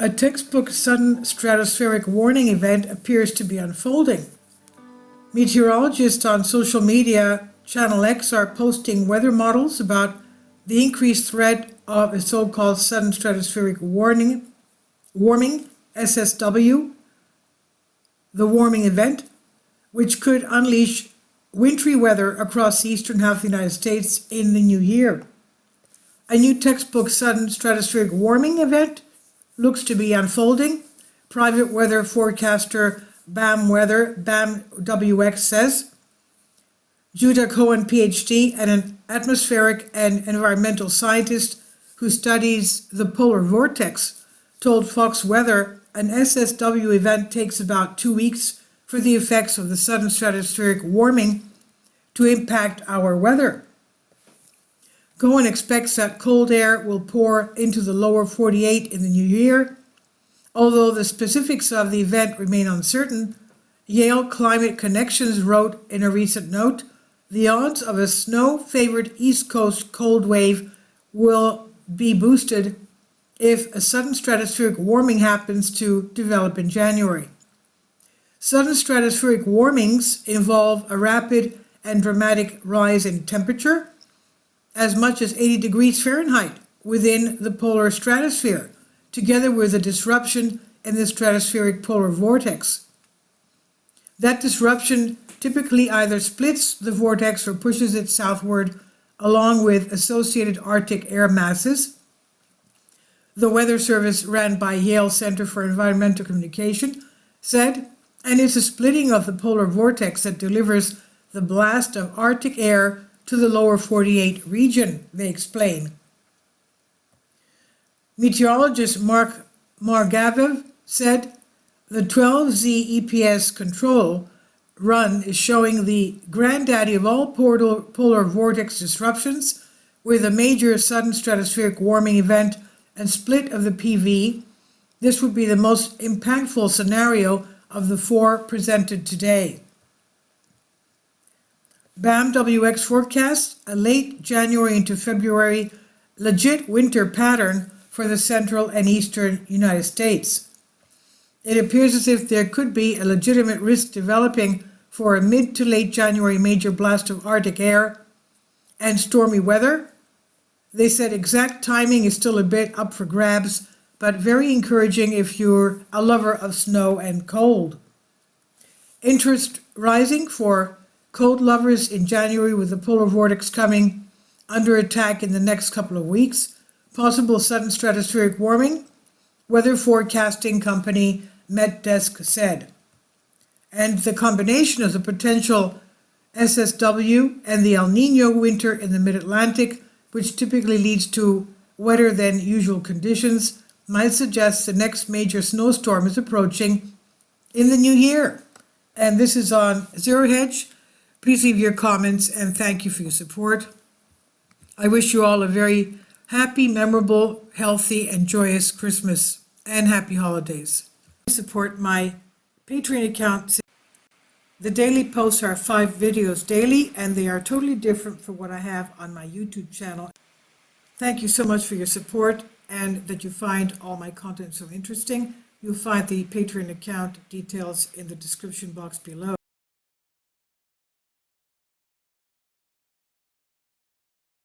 A textbook sudden stratospheric warning event appears to be unfolding. Meteorologists on social media, Channel X, are posting weather models about the increased threat of a so-called sudden stratospheric warming, SSW, the warming event, which could unleash wintry weather across the eastern half of the United States in the new year. A new textbook sudden stratospheric warming event looks to be unfolding. Private weather forecaster BAMWX says. Judah Cohen, PhD, and an atmospheric and environmental scientist who studies the polar vortex, told Fox Weather an SSW event takes about 2 weeks for the effects of the sudden stratospheric warming to impact our weather. Cohen expects that cold air will pour into the lower 48 in the new year. Although the specifics of the event remain uncertain, Yale Climate Connections wrote in a recent note, the odds of a snow-favored East Coast cold wave will be boosted if a sudden stratospheric warming happens to develop in January. Sudden stratospheric warmings involve a rapid and dramatic rise in temperature, as much as 80 degrees Fahrenheit within the polar stratosphere, together with a disruption in the stratospheric polar vortex. That disruption typically either splits the vortex or pushes it southward, along with associated Arctic air masses. The Weather Service, ran by Yale Center for Environmental Communication, said, and it's a splitting of the polar vortex that delivers the blast of Arctic air to the lower 48 region, they explain. Meteorologist Mark Margavev said, the 12Z EPS control run is showing the granddaddy of all polar vortex disruptions, with a major sudden stratospheric warming event and split of the PV. This would be the most impactful scenario of the 4 presented today. BAMWX forecasts a late January into February legit winter pattern for the central and eastern United States. It appears as if there could be a legitimate risk developing for a mid to late January major blast of Arctic air and stormy weather. They said exact timing is still a bit up for grabs, but very encouraging if you're a lover of snow and cold. Interest rising for cold lovers in January, with the polar vortex coming under attack in the next couple of weeks. Possible sudden stratospheric warming, weather forecasting company MetDesk said. And the combination of the potential SSW and the El Nino winter in the mid-Atlantic, which typically leads to wetter than usual conditions, might suggest the next major snowstorm is approaching in the new year. And this is on Zero Hedge. Please leave your comments and thank you for your support. I wish you all a very happy, memorable, healthy, and joyous Christmas and happy holidays. Support my Patreon account. The daily posts are 5 videos daily, and they are totally different from what I have on my YouTube channel. Thank you so much for your support and that you find all my content so interesting. You'll find the Patreon account details in the description box below.